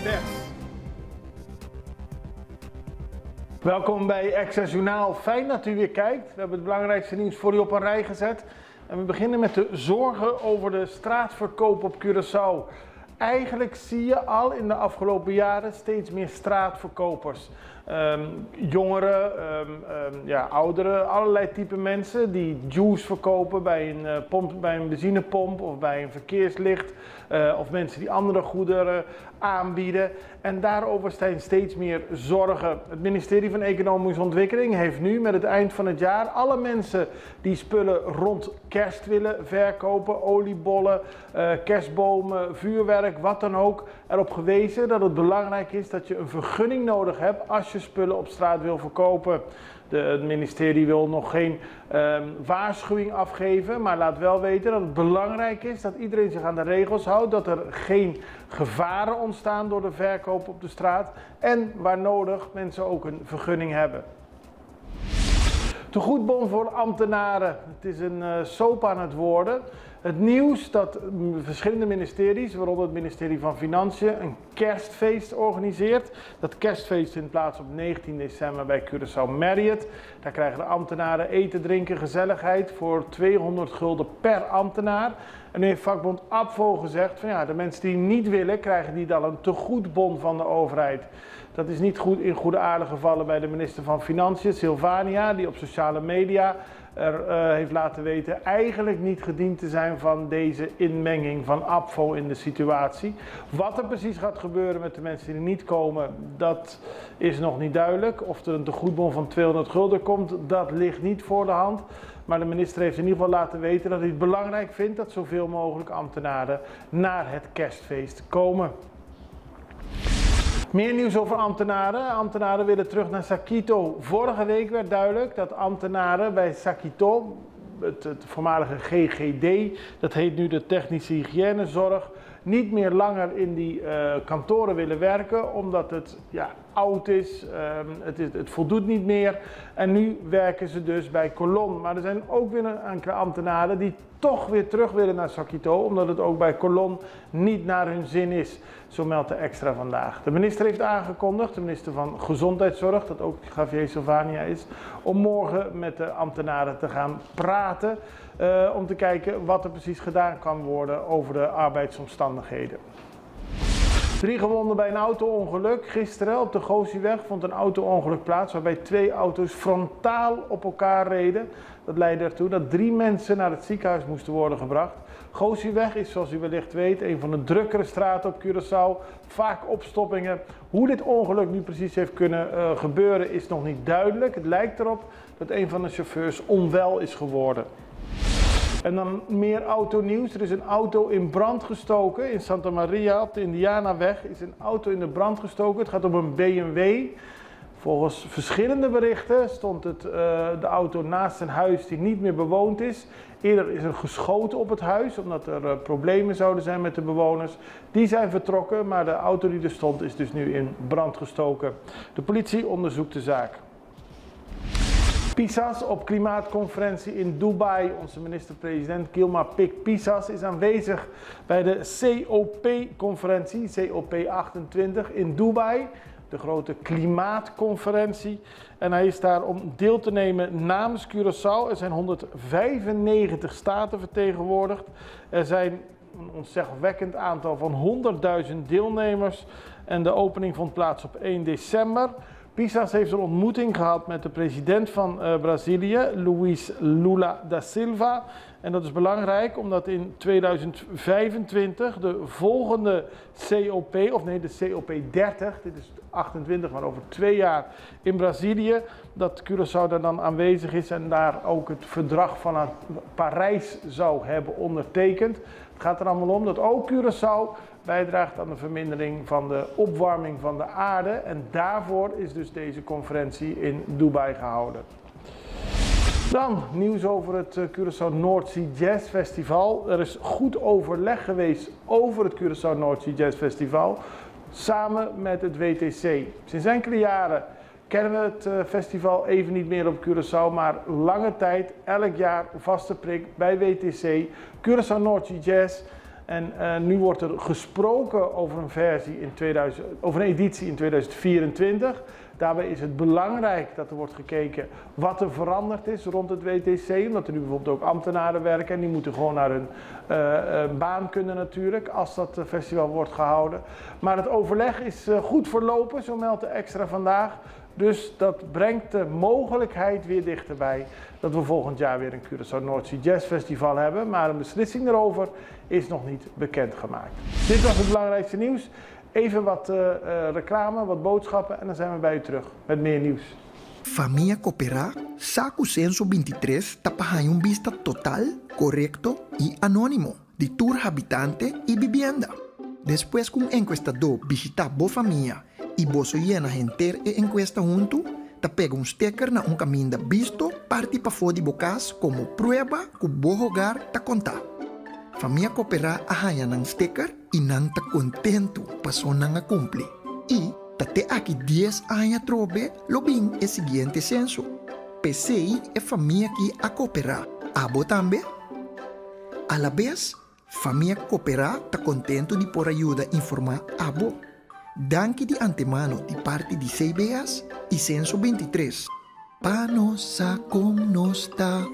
Bers. Welkom bij Access Journaal. Fijn dat u weer kijkt. We hebben het belangrijkste nieuws voor u op een rij gezet. En we beginnen met de zorgen over de straatverkoop op Curaçao. Eigenlijk zie je al in de afgelopen jaren steeds meer straatverkopers. Jongeren, ouderen, allerlei type mensen die juice verkopen bij een benzinepomp of bij een verkeerslicht. Of mensen die andere goederen aanbieden. En daarover zijn steeds meer zorgen. Het ministerie van Economische Ontwikkeling heeft nu met het eind van het jaar alle mensen die spullen rond kerst willen verkopen, oliebollen, kerstbomen, vuurwerk, wat dan ook, erop gewezen dat het belangrijk is dat je een vergunning nodig hebt als je spullen op straat wil verkopen. Het ministerie wil nog geen waarschuwing afgeven, maar laat wel weten dat het belangrijk is dat iedereen zich aan de regels houdt, dat er geen gevaren ontstaan door de verkoop op de straat en waar nodig mensen ook een vergunning hebben. Tegoedbon voor ambtenaren. Het is een soap aan het worden. Het nieuws dat verschillende ministeries, waaronder het ministerie van Financiën, een kerstfeest organiseert. Dat kerstfeest vindt plaats op 19 december bij Curaçao Marriott. Daar krijgen de ambtenaren eten, drinken, gezelligheid voor 200 gulden per ambtenaar. En nu heeft vakbond APVO gezegd van ja, de mensen die niet willen, krijgen die dan een tegoedbon van de overheid. Dat is niet goed in goede aarde gevallen bij de minister van Financiën, Silvania, die op sociale media heeft laten weten eigenlijk niet gediend te zijn van deze inmenging van APVO in de situatie. Wat er precies gaat gebeuren met de mensen die niet komen, dat is nog niet duidelijk. Of er een tegoedbon van 200 gulden komt, dat ligt niet voor de hand. Maar de minister heeft in ieder geval laten weten dat hij het belangrijk vindt dat zoveel mogelijk ambtenaren naar het kerstfeest komen. Meer nieuws over ambtenaren. Ambtenaren willen terug naar Sakito. Vorige week werd duidelijk dat ambtenaren bij Sakito, het voormalige GGD, dat heet nu de Technische Hygiënezorg, niet meer langer in die kantoren willen werken, omdat het oud is, het voldoet niet meer. En nu werken ze dus bij Colon. Maar er zijn ook weer enkele ambtenaren die toch weer terug willen naar Sakito, omdat het ook bij Colon niet naar hun zin is. Zo meldt de Extra vandaag. De minister heeft aangekondigd, de minister van Gezondheidszorg, dat ook Javier Silvania is, om morgen met de ambtenaren te gaan praten. Om te kijken wat er precies gedaan kan worden over de arbeidsomstandigheden. 3 gewonden bij een auto-ongeluk. Gisteren op de Goosjeweg vond een auto-ongeluk plaats waarbij 2 auto's frontaal op elkaar reden. Dat leidde ertoe dat 3 mensen naar het ziekenhuis moesten worden gebracht. Goosjeweg is, zoals u wellicht weet, een van de drukkere straten op Curaçao. Vaak opstoppingen. Hoe dit ongeluk nu precies heeft kunnen gebeuren is nog niet duidelijk. Het lijkt erop dat een van de chauffeurs onwel is geworden. En dan meer autonieuws. Er is een auto in brand gestoken in Santa Maria op de Indianaweg. Is een auto in de brand gestoken. Het gaat om een BMW. Volgens verschillende berichten stond de auto naast een huis die niet meer bewoond is. Eerder is er geschoten op het huis omdat er problemen zouden zijn met de bewoners. Die zijn vertrokken, maar de auto die er stond is dus nu in brand gestoken. De politie onderzoekt de zaak. Pisas op klimaatconferentie in Dubai. Onze minister-president Gilma Pik-Pisas is aanwezig bij de COP-conferentie, COP28 in Dubai. De grote klimaatconferentie. En hij is daar om deel te nemen namens Curaçao. Er zijn 195 staten vertegenwoordigd. Er zijn een ontzagwekkend aantal van 100.000 deelnemers. En de opening vond plaats op 1 december. Pisas heeft een ontmoeting gehad met de president van Brazilië, Luiz Lula da Silva. En dat is belangrijk omdat in 2025 de volgende COP, de COP30, dit is 28, maar over 2 jaar in Brazilië, dat Curaçao daar dan aanwezig is en daar ook het verdrag van Parijs zou hebben ondertekend. Het gaat er allemaal om dat ook Curaçao bijdraagt aan de vermindering van de opwarming van de aarde. En daarvoor is dus deze conferentie in Dubai gehouden. Dan nieuws over het Curaçao North Sea Jazz Festival. Er is goed overleg geweest over het Curaçao North Sea Jazz Festival samen met het WTC. Sinds enkele jaren kennen we het festival even niet meer op Curaçao, maar lange tijd, elk jaar vaste prik bij WTC, Curaçao North Sea Jazz. En nu wordt er gesproken over een editie in 2024. Daarbij is het belangrijk dat er wordt gekeken wat er veranderd is rond het WTC. Omdat er nu bijvoorbeeld ook ambtenaren werken en die moeten gewoon naar hun baan kunnen natuurlijk als dat festival wordt gehouden. Maar het overleg is goed verlopen, zo meldt de Extra vandaag. Dus dat brengt de mogelijkheid weer dichterbij dat we volgend jaar weer een Curaçao North Sea Jazz Festival hebben. Maar een beslissing daarover is nog niet bekendgemaakt. Dit was het belangrijkste nieuws. Even wat reclame, wat boodschappen en dan zijn we bij u terug met meer nieuws. Familia Coopera, Saco Censo 23 tapahay un vista total, correcto y anónimo de tour habitante y vivienda. Después que un encuestador visita bo familia y vos llena gente e encuesta junto, te pega un sticker na un caminho visto parte pa fora de bocas como prueba que bo hogar ta conta. Familia Coopera ahaya ng sticker y nang ta contento paso nang a cumple. Y tate aqui 10 años trobe lo bin el siguiente censo. PCI e familia que a Coopera. Abo tambe? A la vez, familia Coopera ta contento de por ayuda informar abo. Danke de antemano de parte de CBS y Censo 23. Panosa com nosta.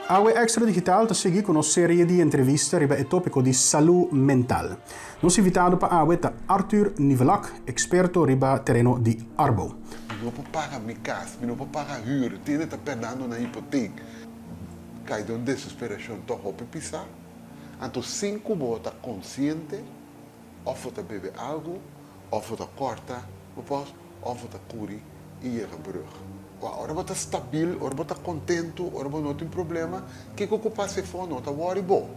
Awe Extra Digital te seguir con una serie di interviste riba il topico di salud mental. Nos invitado pa Awe ta Arthur Nivelak, esperto riba terreno di Arbo. Não vou pagar minha casa, não vou pagar huur, tiene tá perdendo na hipoteca. Cai de uma desesperação tão rápido pisar. Então, 5 bota consciente, ou você bebe algo, ou você corta, ou você cura e chega a brug. Ora você stabil, ora você contento, ora você não tem problema, que você passa fora, não está worry bom.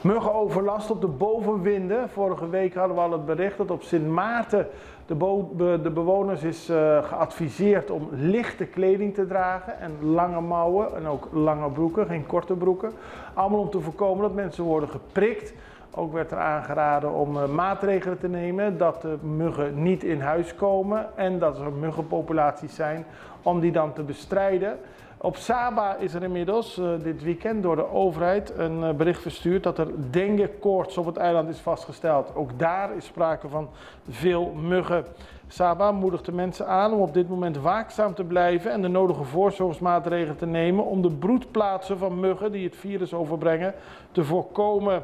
Muggenoverlast op de bovenwinden. Vorige week hadden we al het bericht dat op Sint Maarten de bewoners is geadviseerd om lichte kleding te dragen en lange mouwen en ook lange broeken, geen korte broeken. Allemaal om te voorkomen dat mensen worden geprikt. Ook werd er aangeraden om maatregelen te nemen dat de muggen niet in huis komen en dat er muggenpopulaties zijn om die dan te bestrijden. Op Saba is er inmiddels dit weekend door de overheid een bericht verstuurd dat er dengue-koorts op het eiland is vastgesteld. Ook daar is sprake van veel muggen. Saba moedigt de mensen aan om op dit moment waakzaam te blijven en de nodige voorzorgsmaatregelen te nemen om de broedplaatsen van muggen die het virus overbrengen te voorkomen.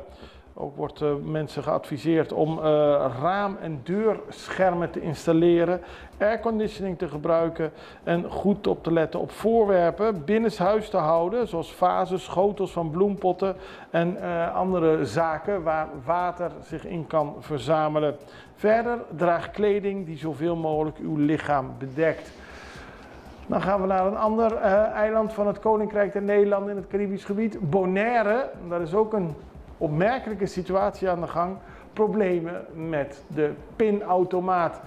Ook wordt mensen geadviseerd om raam- en deurschermen te installeren, airconditioning te gebruiken en goed op te letten op voorwerpen binnenshuis te houden, zoals vazen, schotels van bloempotten en andere zaken waar water zich in kan verzamelen. Verder draag kleding die zoveel mogelijk uw lichaam bedekt. Dan gaan we naar een ander eiland van het Koninkrijk der Nederlanden in het Caribisch gebied, Bonaire. Daar is ook een opmerkelijke situatie aan de gang. Problemen met de pinautomaat.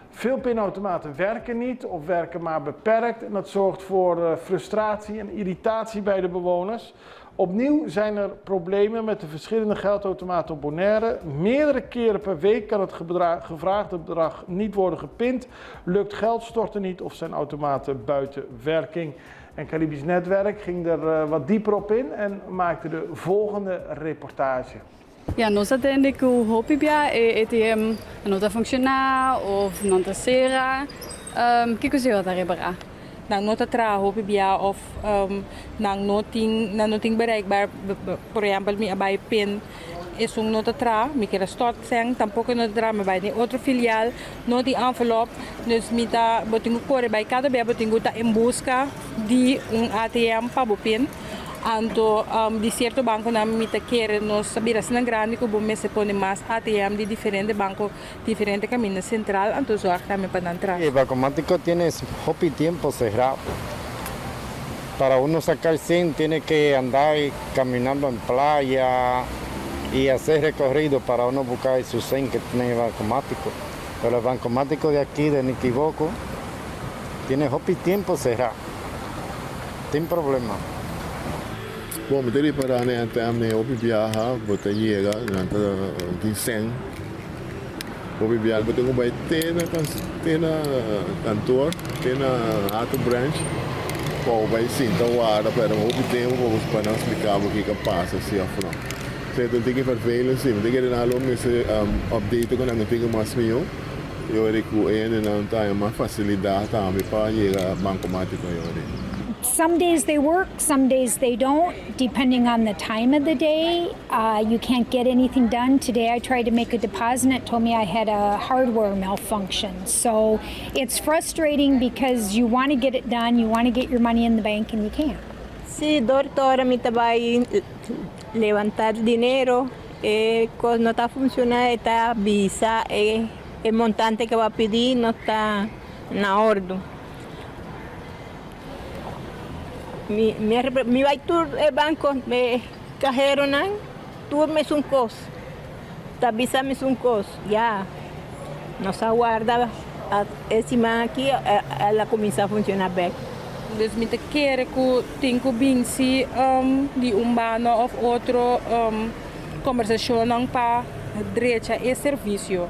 Veel pinautomaten werken niet of werken maar beperkt en dat zorgt voor frustratie en irritatie bij de bewoners. Opnieuw zijn er problemen met de verschillende geldautomaten op Bonaire. Meerdere keren per week kan het gevraagde bedrag niet worden gepind. Lukt geldstorten niet of zijn automaten buiten werking. En Caribisch Netwerk ging er wat dieper op in en maakte de volgende reportage. Ja, nós atendemos que o Hopibia e ATM não está a funcionar ou não está a ser. Que coisa está a reparar? Nang nota tra Hopibia of nang noting bereikbaar, por exemplo, mi abay pin is um nota tra, mi kira stort seng, tampouco nota tra, maar bij de outra filial, no die envelop, dus mi ta botingu corre bij cada bia botingu ta em busca de ATM para pin. Anto de certo banco na mi ta quer nos sabir assim grande que bom se pone mais ATM de diferente banco, diferente caminho central, anto zorg também para entrar. El bancomático tiene hopi tiempo cerrado. Para uno sacar 100 tiene que andar caminando en playa y hacer recorrido para uno buscar su 100 que tiene el bancomático. Pero el bancomático de aquí, de Niquivoco, tiene hopi tiempo cerrado. Tiene problema. Bom, dari para ATM ni Hopibia ha, buat llega nanti di sen. Hopi biar betul bij tena kantoor, tena auto branch. Pau bij Sinta Wada, pero hopi tempo para os panos explicar o que passa se afro. Se tu tem que vervelend sim, tem que ir na lom esse update com a tem mais meu. Eu recuo e não tá uma facilidade também para chegar banco mático eu. Some days they work, some days they don't, depending on the time of the day. You can't get anything done. Today I tried to make a deposit and it told me I had a hardware malfunction. So it's frustrating because you want to get it done, you want to get your money in the bank and you can't. Sí, doctora, mi trabajo levantar dinero, no está funcionando, está visa, el montante que va a pedir no está en orden. Mi vai tur el banco me cajero nan tur me sun cos tabisa me sun cos ya nos aguarda encima aquí a la comienza a funcionar back. Dus met de keren que tenho binsi de umbano of outro conversação para derecha e serviço.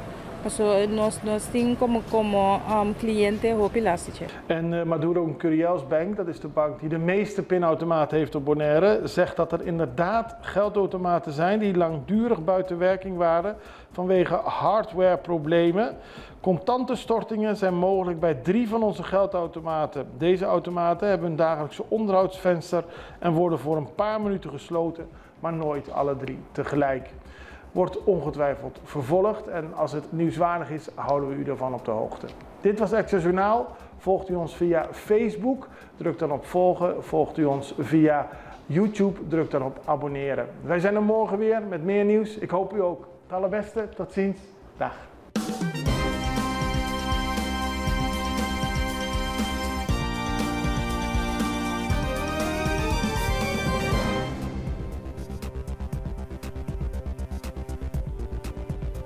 So, nós temos como cliënten Hopi Lastice. En Maduro Curiels Bank, dat is de bank die de meeste pinautomaten heeft op Bonaire, zegt dat er inderdaad geldautomaten zijn die langdurig buiten werking waren vanwege hardwareproblemen. Contante stortingen zijn mogelijk bij 3 van onze geldautomaten. Deze automaten hebben een dagelijkse onderhoudsvenster en worden voor een paar minuten gesloten, maar nooit alle 3 tegelijk. Wordt ongetwijfeld vervolgd en als het nieuwswaardig is, houden we u ervan op de hoogte. Dit was Extra Journaal. Volgt u ons via Facebook, druk dan op volgen. Volgt u ons via YouTube, druk dan op abonneren. Wij zijn er morgen weer met meer nieuws. Ik hoop u ook. Het allerbeste, tot ziens. Dag.